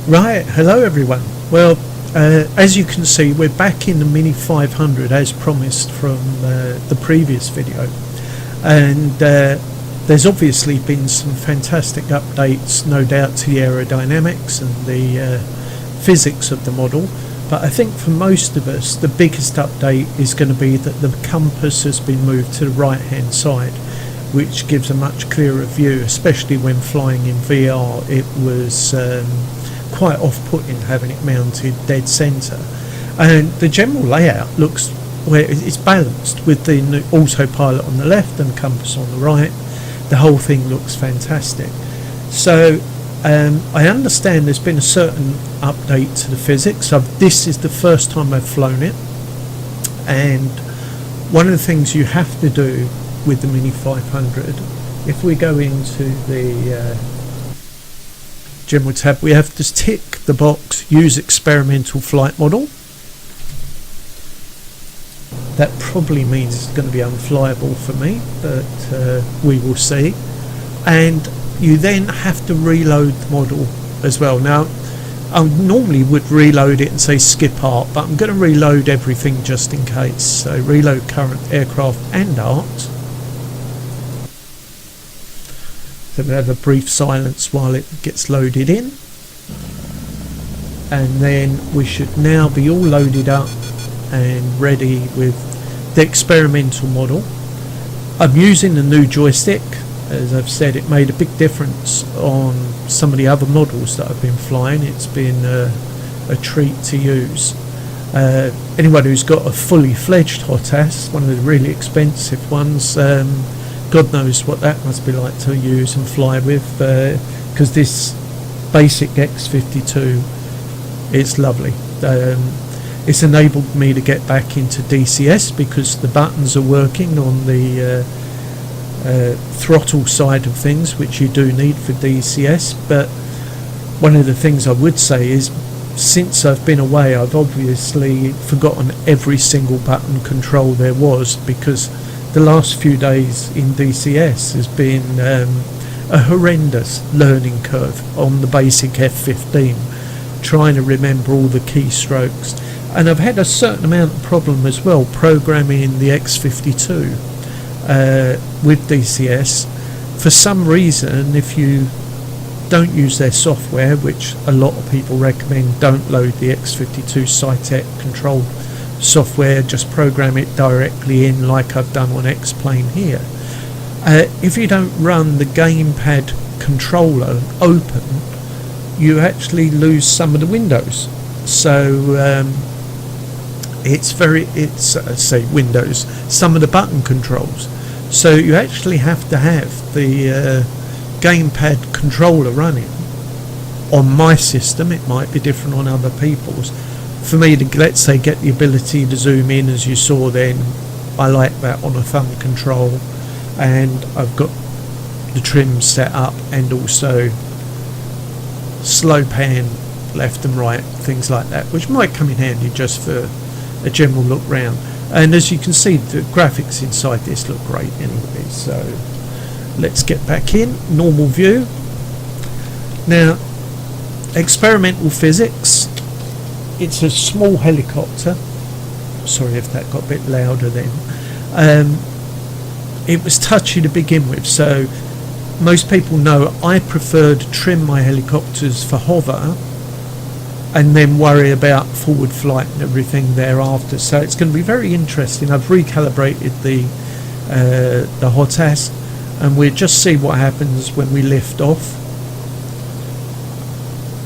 Right, hello everyone. Well, as you can see, we're back in the Mini-500 as promised from the previous video, and there's obviously been some fantastic updates, no doubt, to the aerodynamics and the physics of the model. But I think for most of us the biggest update is going to be that the compass has been moved to the right hand side, which gives a much clearer view, especially when flying in VR. It was quite off-putting having it mounted dead centre, and the general layout looks where it's balanced with the autopilot on the left and compass on the right. The whole thing looks fantastic. So I understand there's been a certain update to the physics. This is the first time I've flown it, and one of the things you have to do with the Mini-500, if we go into the general tab, we have to tick the box use experimental flight model. That probably means it's going to be unflyable for me, but we will see. And you then have to reload the model as well. Now I normally would reload it and say skip art, but I'm going to reload everything just in case. So reload current aircraft and art. So we'll have a brief silence while it gets loaded in, and then we should now be all loaded up and ready with the experimental model. I'm using the new joystick. As I've said, it made a big difference on some of the other models that I've been flying. It's been a treat to use. Anyone who's got a fully fledged Hotas, one of the really expensive ones, God knows what that must be like to use and fly with, because this basic X52, it's lovely. It's enabled me to get back into DCS because the buttons are working on the throttle side of things, which you do need for DCS. But one of the things I would say is, since I've been away, I've obviously forgotten every single button control there was, because the last few days in DCS has been a horrendous learning curve on the basic F15, trying to remember all the keystrokes. And I've had a certain amount of problem as well programming the X52 with DCS. For some reason, if you don't use their software, which a lot of people recommend, don't load the X52 Cytec control software, just program it directly in like I've done on X-Plane here. If you don't run the gamepad controller open, you actually lose some of the windows. So say windows, some of the button controls. So you actually have to have the gamepad controller running. On my system, it might be different on other people's. For me to, let's say, get the ability to zoom in, as you saw then, I like that on a thumb control, and I've got the trim set up, and also slow pan left and right, things like that, which might come in handy just for a general look round. And as you can see, the graphics inside this look great anyway. So let's get back in normal view. Now, experimental physics. It's a small helicopter. Sorry if that got a bit louder then. It was touchy to begin with, so most people know I prefer to trim my helicopters for hover and then worry about forward flight and everything thereafter. So it's going to be very interesting. I've recalibrated the Hotas, and we'll just see what happens when we lift off.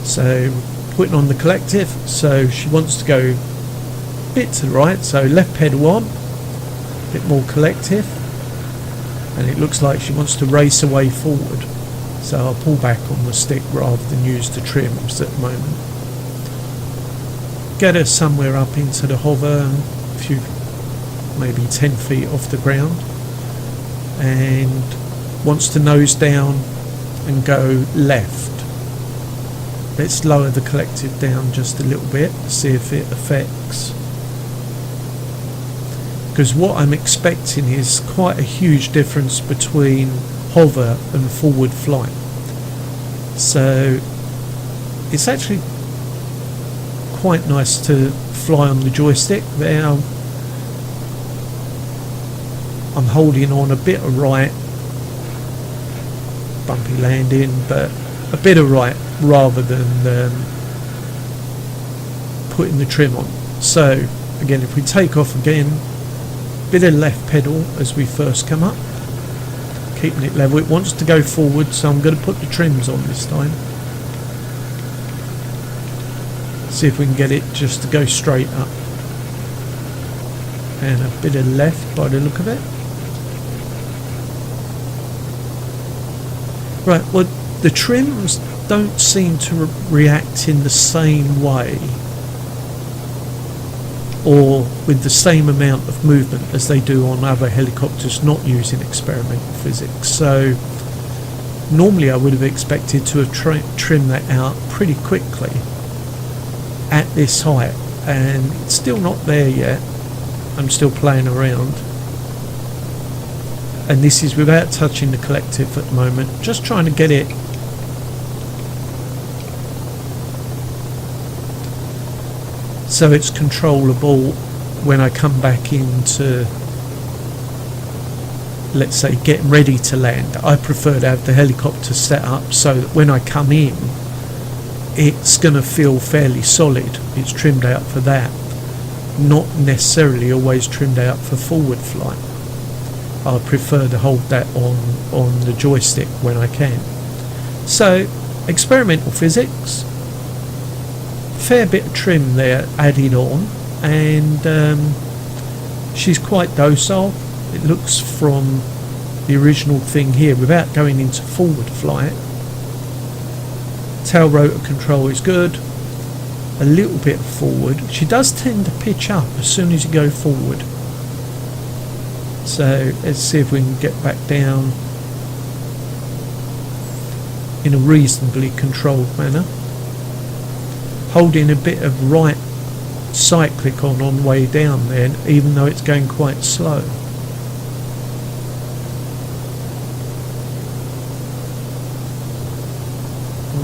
So putting on the collective, so she wants to go a bit to the right, so left pedal on, a bit more collective, and it looks like she wants to race away forward, so I'll pull back on the stick rather than use the trims at the moment. Get her somewhere up into the hover, a few, maybe 10 feet off the ground, and wants to nose down and go left. Let's lower the collective down just a little bit, see if it affects, because what I'm expecting is quite a huge difference between hover and forward flight. So it's actually quite nice to fly on the joystick. There I'm holding on a bit of right, bumpy landing, but a bit of right rather than putting the trim on. So again, if we take off again, bit of left pedal as we first come up, keeping it level. It wants to go forward, so I'm going to put the trims on this time. See if we can get it just to go straight up, and a bit of left by the look of it. Right, well, the trims don't seem to react in the same way or with the same amount of movement as they do on other helicopters not using experimental physics. So normally I would have expected to have trimmed that out pretty quickly at this height, and it's still not there yet. I'm still playing around, and this is without touching the collective at the moment, just trying to get it so it's controllable when I come back into, let's say, getting ready to land. I prefer to have the helicopter set up so that when I come in it's going to feel fairly solid. It's trimmed out for that, not necessarily always trimmed out for forward flight. I prefer to hold that on the joystick when I can. So experimental physics, fair bit of trim there added on, and she's quite docile. It looks from the original thing here, without going into forward flight, tail rotor control is good, a little bit forward. She does tend to pitch up as soon as you go forward, so let's see if we can get back down in a reasonably controlled manner, holding a bit of right cyclic on the way down there, even though it's going quite slow.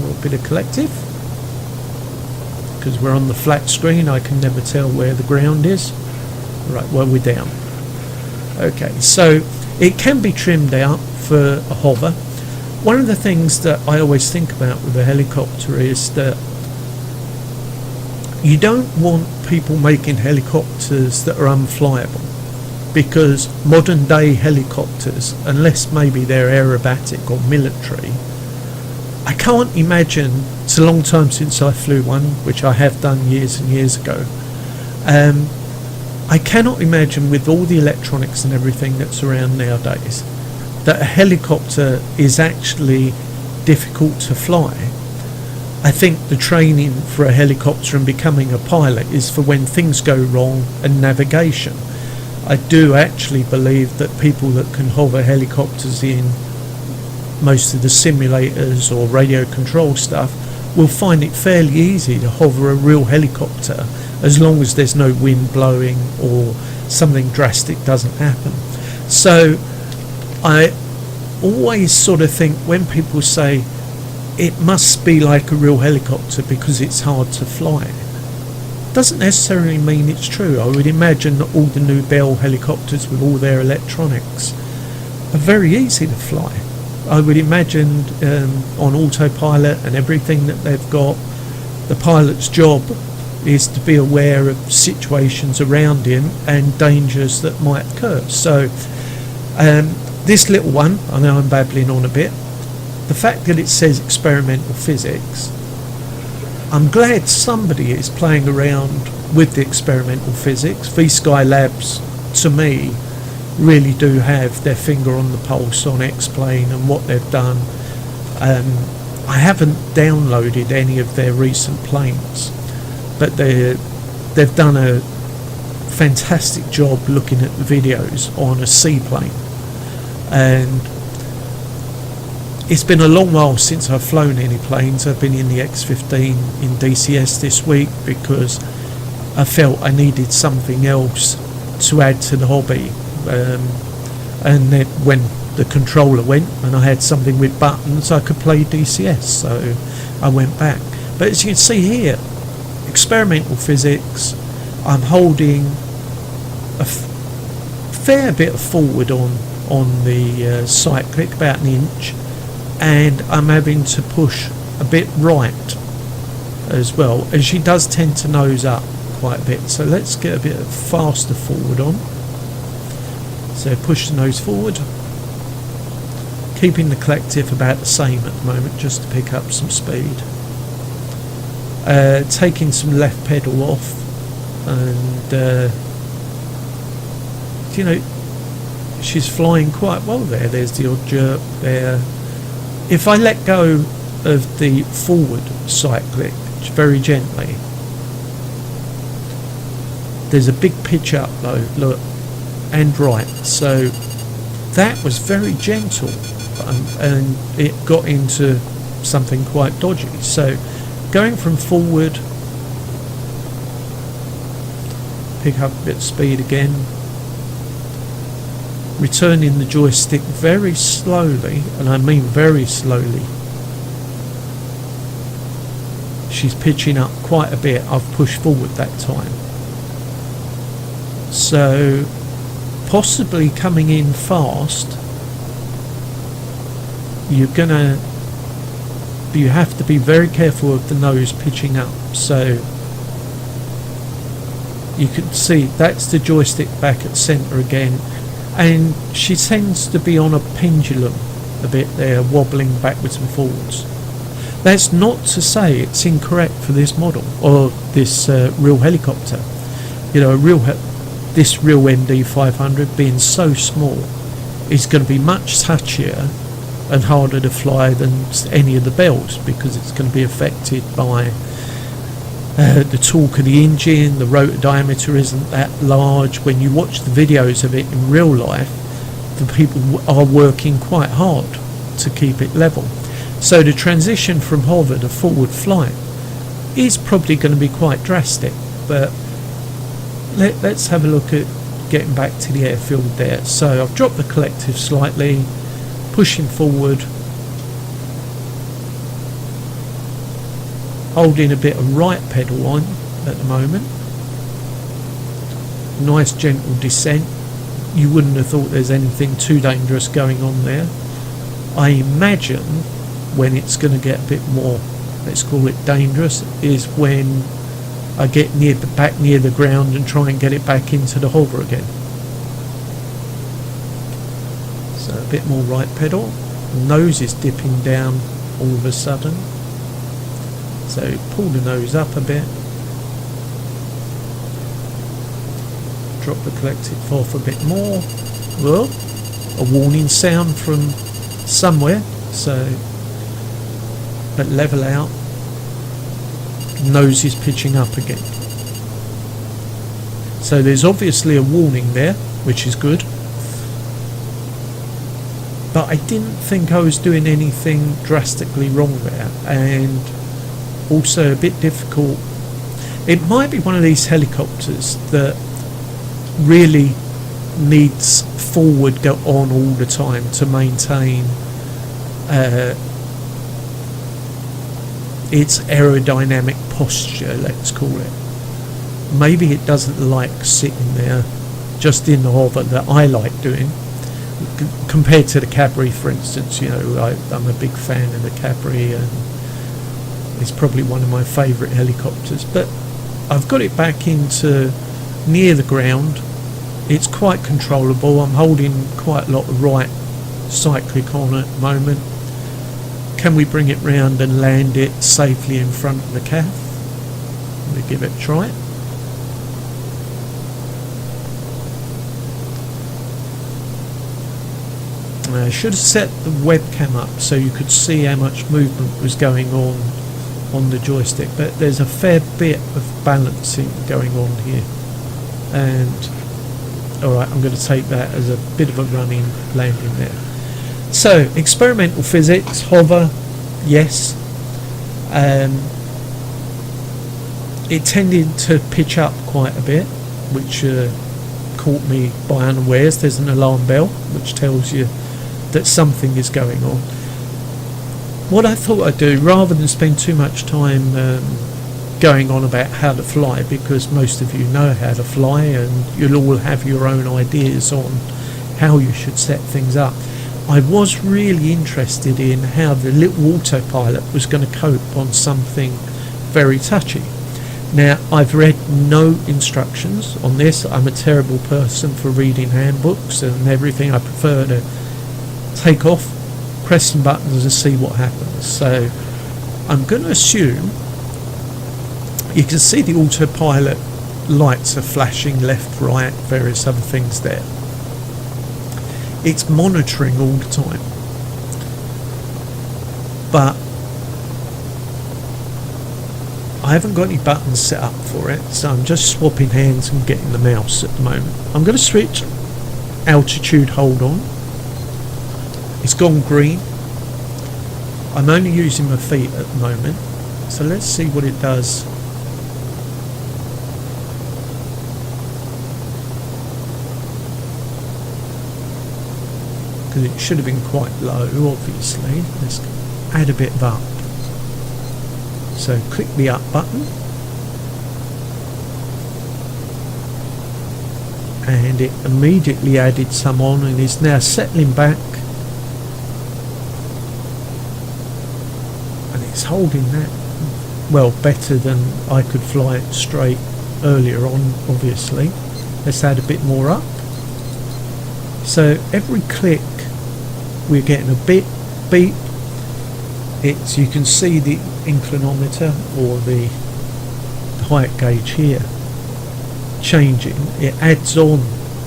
A bit of collective, because we're on the flat screen I can never tell where the ground is. Right, well, we're down. Okay, so it can be trimmed out for a hover. One of the things that I always think about with a helicopter is that you don't want people making helicopters that are unflyable, because modern day helicopters, unless maybe they're aerobatic or military, I can't imagine, it's a long time since I flew one, which I have done years and years ago, I cannot imagine, with all the electronics and everything that's around nowadays, that a helicopter is actually difficult to fly. I think the training for a helicopter and becoming a pilot is for when things go wrong and navigation. I do actually believe that people that can hover helicopters in most of the simulators or radio control stuff will find it fairly easy to hover a real helicopter, as long as there's no wind blowing or something drastic doesn't happen. So I always sort of think when people say it must be like a real helicopter because it's hard to fly, doesn't necessarily mean it's true. I would imagine that all the new Bell helicopters with all their electronics are very easy to fly. I would imagine on autopilot and everything that they've got, the pilot's job is to be aware of situations around him and dangers that might occur. So this little one, I know I'm babbling on a bit, the fact that it says experimental physics, I'm glad somebody is playing around with the experimental physics. VSKYLABS, to me, really do have their finger on the pulse on X-Plane and what they've done. I haven't downloaded any of their recent planes, but they've done a fantastic job looking at the videos on a seaplane, and it's been a long while since I've flown any planes. I've been in the X-15 in DCS this week because I felt I needed something else to add to the hobby. And then when the controller went and I had something with buttons, I could play DCS, so I went back. But as you can see here, experimental physics. I'm holding a fair bit of forward on the cyclic, about an inch, and I'm having to push a bit right as well, and she does tend to nose up quite a bit. So let's get a bit of faster forward on. So push the nose forward, keeping the collective about the same at the moment, just to pick up some speed. Taking some left pedal off, and you know, she's flying quite well there. There's the odd jerk there. If I let go of the forward cyclic very gently, there's a big pitch up though, look, and right, so that was very gentle, and it got into something quite dodgy. So going from forward, pick up a bit of speed again, returning the joystick very slowly, and I mean very slowly. She's pitching up quite a bit. I've pushed forward that time, so possibly coming in fast, you have to be very careful of the nose pitching up. So you can see that's the joystick back at centre again, and she tends to be on a pendulum a bit there, wobbling backwards and forwards. That's not to say it's incorrect for this model or this real helicopter. You know, this real MD-500 being so small is going to be much touchier and harder to fly than any of the Bells, because it's going to be affected by the torque of the engine. The rotor diameter isn't that large. When you watch the videos of it in real life, the people are working quite hard to keep it level. So the transition from hover to forward flight is probably going to be quite drastic, but let's have a look at getting back to the airfield there. So I've dropped the collective slightly, pushing forward, holding a bit of right pedal on at the moment. Nice gentle descent. You wouldn't have thought there's anything too dangerous going on there. I imagine when it's going to get a bit more, let's call it dangerous, is when I get back near the ground and try and get it back into the hover again. So a bit more right pedal. The nose is dipping down all of a sudden. So pull the nose up a bit. Drop the collective off a bit more. Well, a warning sound from somewhere. So, but level out. Nose is pitching up again. So there's obviously a warning there, which is good. But I didn't think I was doing anything drastically wrong there, and also a bit difficult. It might be one of these helicopters that really needs forward go on all the time to maintain its aerodynamic posture, let's call it. Maybe it doesn't like sitting there just in the hover that I like doing, compared to the Cabri, for instance. You know, I'm a big fan of the Cabri, and it's probably one of my favourite helicopters. But I've got it back into near the ground. It's quite controllable. I'm holding quite a lot of right cyclic on at the moment. Can we bring it round and land it safely in front of the calf? Let me give it a try. I should have set the webcam up so you could see how much movement was going on the joystick, but there's a fair bit of balancing going on here. And alright, I'm going to take that as a bit of a running landing there. So, experimental physics, hover, yes. It tended to pitch up quite a bit, which caught me by unawares. There's an alarm bell which tells you that something is going on. What I thought I'd do, rather than spend too much time going on about how to fly, because most of you know how to fly and you'll all have your own ideas on how you should set things up. I was really interested in how the little autopilot was going to cope on something very touchy. Now, I've read no instructions on this. I'm a terrible person for reading handbooks and everything. I prefer to take off, press some buttons and see what happens. So I'm going to assume you can see the autopilot lights are flashing left, right, various other things there. It's monitoring all the time, but I haven't got any buttons set up for it, so I'm just swapping hands and getting the mouse at the moment. I'm going to switch altitude hold on. It's gone green. I'm only using my feet at the moment, so let's see what it does. Because it should have been quite low, obviously. Let's add a bit of up. So click the up button and it immediately added some on and is now settling back, and it's holding that well better than I could fly it straight earlier on, obviously. Let's add a bit more up. So every click we're getting a bit beep. It's, you can see the inclinometer or the height gauge here changing. It adds on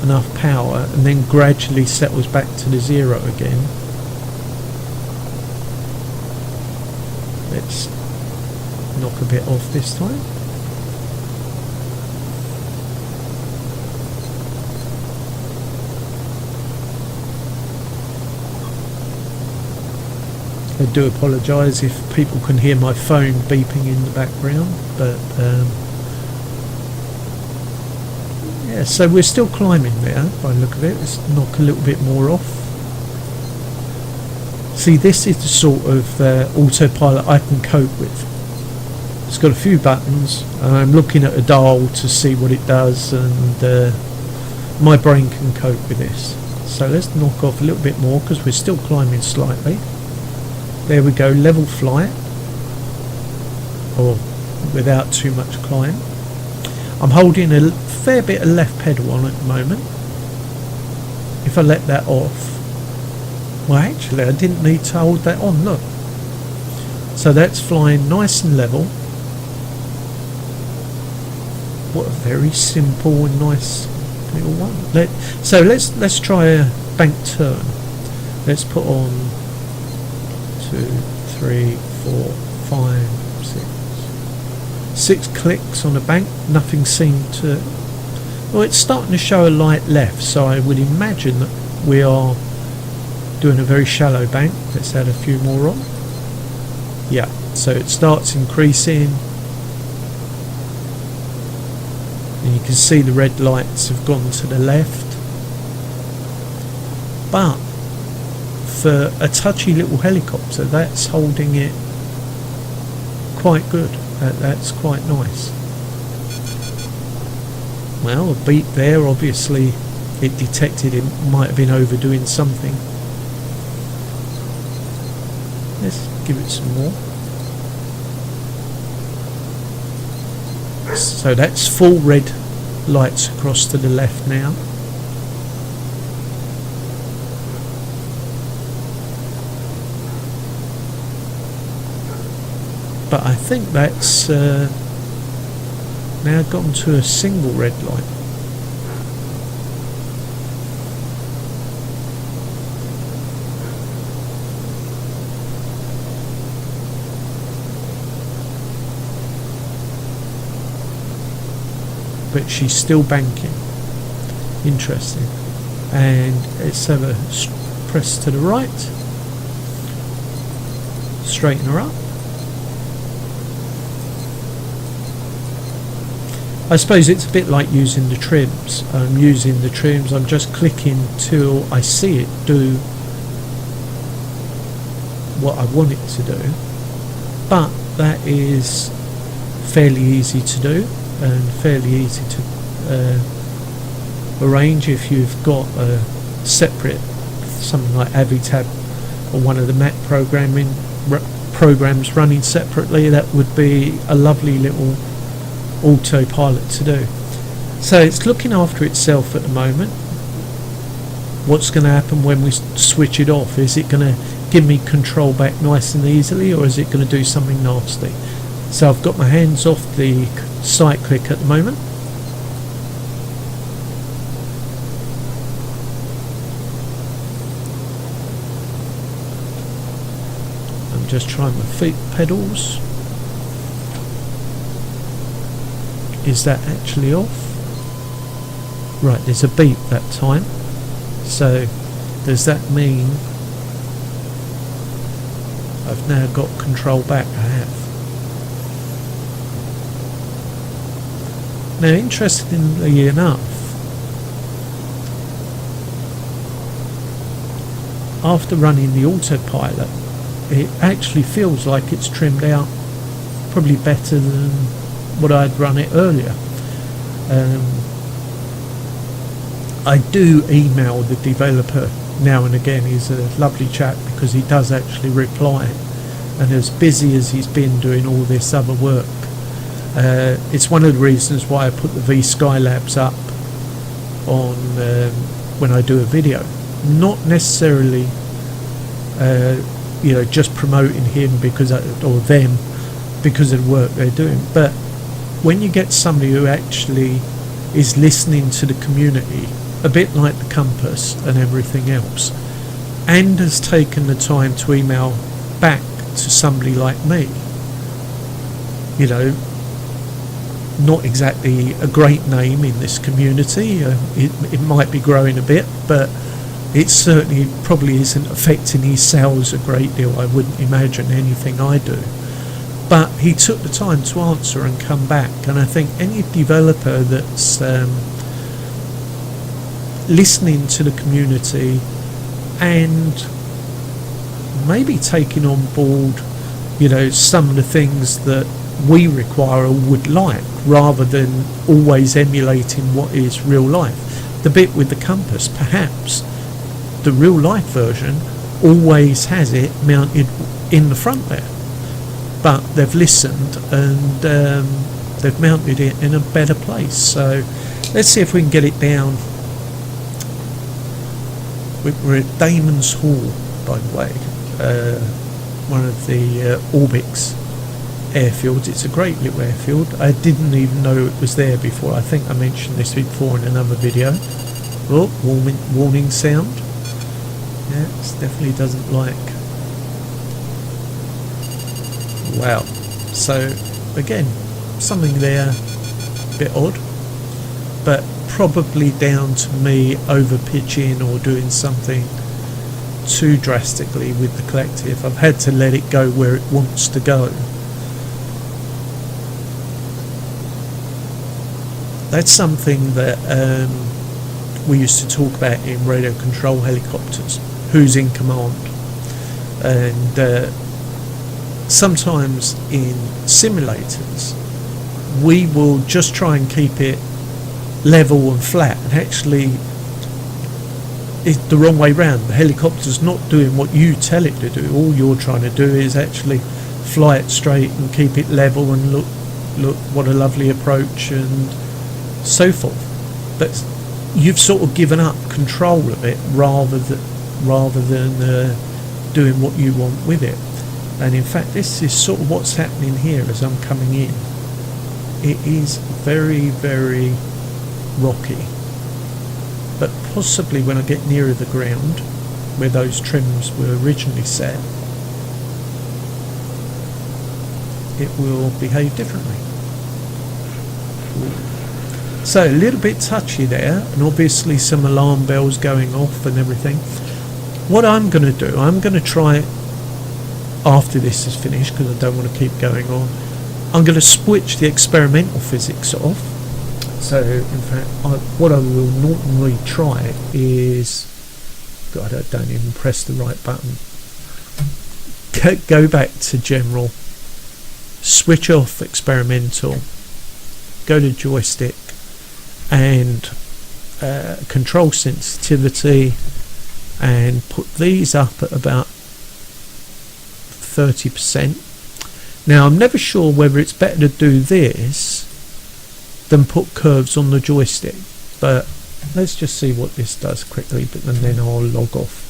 enough power and then gradually settles back to the zero again. Let's knock a bit off this time. I do apologise if people can hear my phone beeping in the background, but yeah, so we're still climbing there by the look of it. Let's knock a little bit more off. See, this is the sort of autopilot I can cope with. It's got a few buttons and I'm looking at a dial to see what it does, and my brain can cope with this. So let's knock off a little bit more because we're still climbing slightly. There we go, level flight, or without too much climb. I'm holding a fair bit of left pedal on at the moment. If I let that off, well actually I didn't need to hold that on, look. So that's flying nice and level. What a very simple and nice little one. So let's try a bank turn. Let's put on 2, 3, 4, 5, 6 clicks on the bank. Nothing seemed to, well, it's starting to show a light left, so I would imagine that we are doing a very shallow bank. Let's add a few more on. Yeah, so it starts increasing and you can see the red lights have gone to the left, but for a touchy little helicopter that's holding it quite good. That's quite nice. Well, a beep there, obviously it detected it might have been overdoing something. Let's give it some more. So that's full red lights across to the left now. But I think that's now gotten to a single red light. But she's still banking. Interesting. And let's have a press to the right. Straighten her up. I suppose it's a bit like using the trims. I'm using the trims, I'm just clicking till I see it do what I want it to do. But that is fairly easy to do and fairly easy to arrange if you've got a separate, something like Avitab or one of the Mac programs running separately. That would be a lovely little autopilot to do. So it's looking after itself at the moment. What's going to happen when we switch it off? Is it going to give me control back nice and easily, or is it going to do something nasty? So I've got my hands off the cyclic at the moment. I'm just trying my feet pedals. Is that actually off? Right, there's a beep that time. So does that mean I've now got control back? I have. Now, interestingly enough, after running the autopilot, it actually feels like it's trimmed out probably better than what I'd run it earlier. I do email the developer now and again. He's a lovely chap because he does actually reply, and as busy as he's been doing all this other work, it's one of the reasons why I put the VSKYLABS up on when I do a video. Not necessarily just promoting him because or them because of the work they're doing, but when you get somebody who actually is listening to the community, a bit like the Compass and everything else, and has taken the time to email back to somebody like me, not exactly a great name in this community. It might be growing a bit, but it certainly probably isn't affecting his sales a great deal. I wouldn't imagine anything I do. But he took the time to answer and come back, and I think any developer that's listening to the community and maybe taking on board some of the things that we require or would like, rather than always emulating what is real life. The bit with the Compass, perhaps the real life version always has it mounted in the front there, but they've listened and they've mounted it in a better place. So let's see if we can get it down. We're at Damon's Hall, by the way, one of the Orbix airfields. It's a great little airfield. I didn't even know it was there before. I think I mentioned this before in another video. Oh, warning sound. Yeah, it definitely doesn't like. Wow. So again, something there a bit odd, but probably down to me over pitching or doing something too drastically with the collective. I've had to let it go where it wants to go. That's something that we used to talk about in radio control helicopters, who's in command, and sometimes in simulators we will just try and keep it level and flat, and actually it's the wrong way round. The helicopter's not doing what you tell it to do. All you're trying to do is actually fly it straight and keep it level and look what a lovely approach and so forth. But you've sort of given up control of it rather than doing what you want with it. And in fact, this is sort of what's happening here as I'm coming in. It is very, very rocky, but possibly when I get nearer the ground where those trims were originally set, it will behave differently. So a little bit touchy there, and obviously some alarm bells going off and everything. What I'm going to do, I'm going to try after this is finished, because I don't want to keep going on, I'm going to switch the experimental physics off. So in fact, what I will normally try is, God, I don't even press the right button, go back to general switch off experimental, go to joystick and control sensitivity, and put these up at about 30%. Now I'm never sure whether it's better to do this than put curves on the joystick, but let's just see what this does quickly, and then I'll log off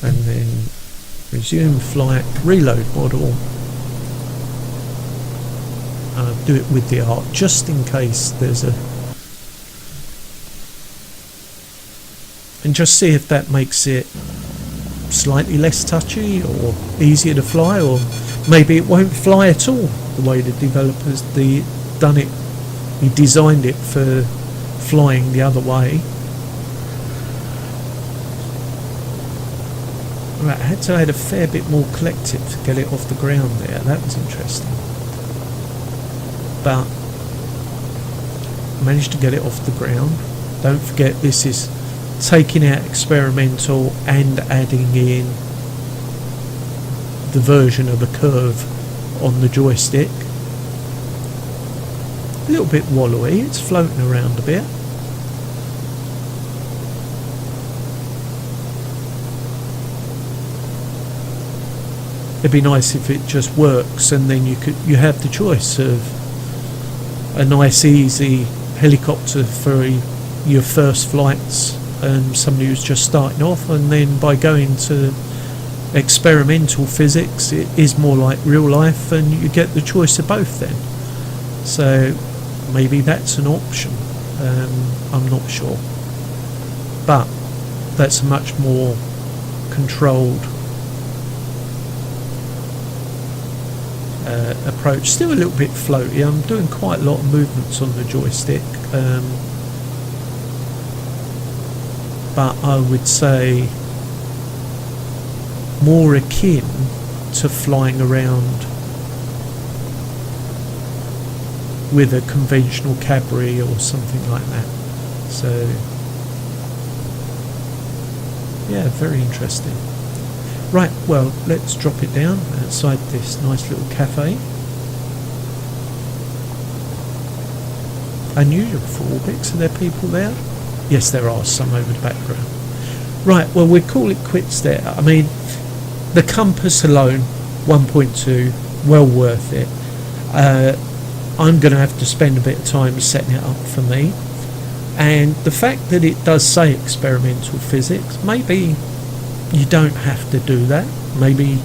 and then resume flight, reload model. I'll do it with the art just in case there's a, and just see if that makes it slightly less touchy or easier to fly, or maybe it won't fly at all the way the developers done it. He designed it for flying the other way. Right, I had to add a fair bit more collective to get it off the ground there. That was interesting, but I managed to get it off the ground. Don't forget, this is taking out experimental and adding in the version of a curve on the joystick. A little bit wallowy, it's floating around a bit. It'd be nice if it just works, and then you have the choice of a nice easy helicopter for your first flights, and somebody who's just starting off, and then by going to experimental physics it is more like real life, and you get the choice of both then. So maybe that's an option, I'm not sure, but that's a much more controlled approach. Still a little bit floaty. I'm doing quite a lot of movements on the joystick, but I would say more akin to flying around with a conventional Cabri or something like that. So yeah, very interesting. Right, well, let's drop it down outside this nice little cafe. Unusual for Orbix. Are there people there? Yes, there are some over the background. Right, well, we'll call it quits there. I mean, the compass alone, 1.2, well worth it. I'm going to have to spend a bit of time setting it up for me. And the fact that it does say experimental physics, maybe you don't have to do that. Maybe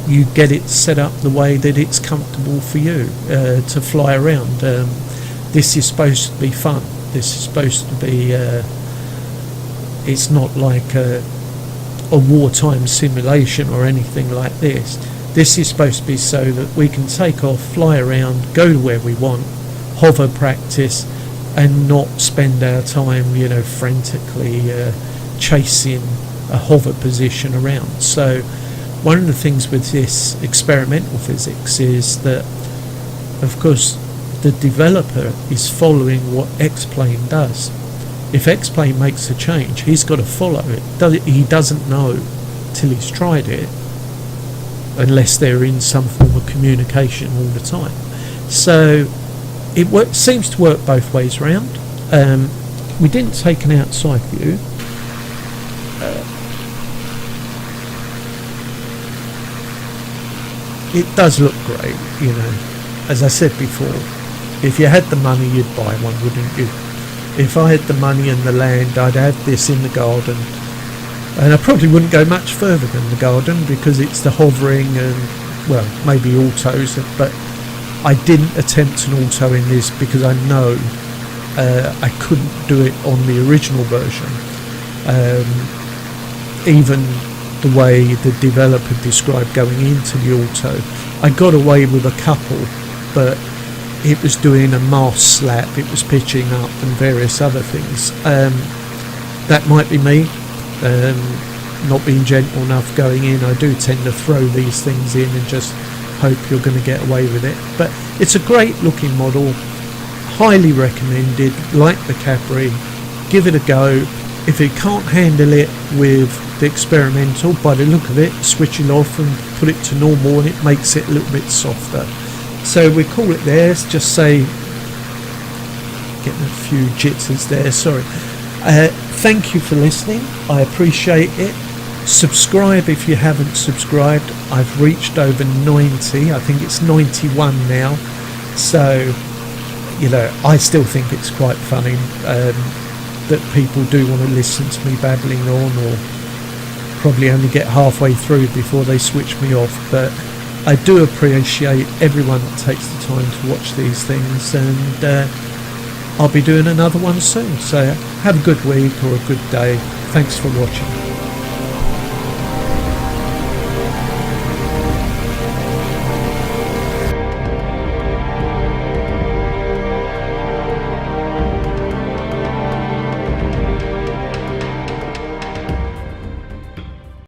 you get it set up the way that it's comfortable for you to fly around. This is supposed to be fun. This is supposed to be it's not like a wartime simulation or anything like this. This is supposed to be so that we can take off, fly around, go to where we want, hover practice, and not spend our time, you know, frantically chasing a hover position around. So one of the things with this experimental physics is that, of course, the developer is following what X-Plane does. If X-Plane makes a change, he's got to follow it. He doesn't know till he's tried it, unless they're in some form of communication all the time. So it seems to work both ways around. We didn't take an outside view. It does look great, you know. As I said before, if you had the money, you'd buy one, wouldn't you? If I had the money and the land, I'd have this in the garden, and I probably wouldn't go much further than the garden, because it's the hovering and, well, maybe autos, but I didn't attempt an auto in this because I know I couldn't do it on the original version. Even the way the developer described going into the auto, I got away with a couple, but it was doing a mast slap, it was pitching up and various other things. That might be me, not being gentle enough going in. I do tend to throw these things in and just hope you're going to get away with it. But it's a great looking model, highly recommended, like the Cabri. Give it a go. If you can't handle it with the experimental. By the look of it, switch it off and put it to normal and it makes it a little bit softer. So we call it there. Just say, getting a few jitters there, sorry. Thank you for listening, I appreciate it. Subscribe if you haven't subscribed. I've reached over 90, I think it's 91 now, so you know, I still think it's quite funny that people do want to listen to me babbling on, or probably only get halfway through before they switch me off. But I do appreciate everyone that takes the time to watch these things, and I'll be doing another one soon. So have a good week or a good day. Thanks for watching.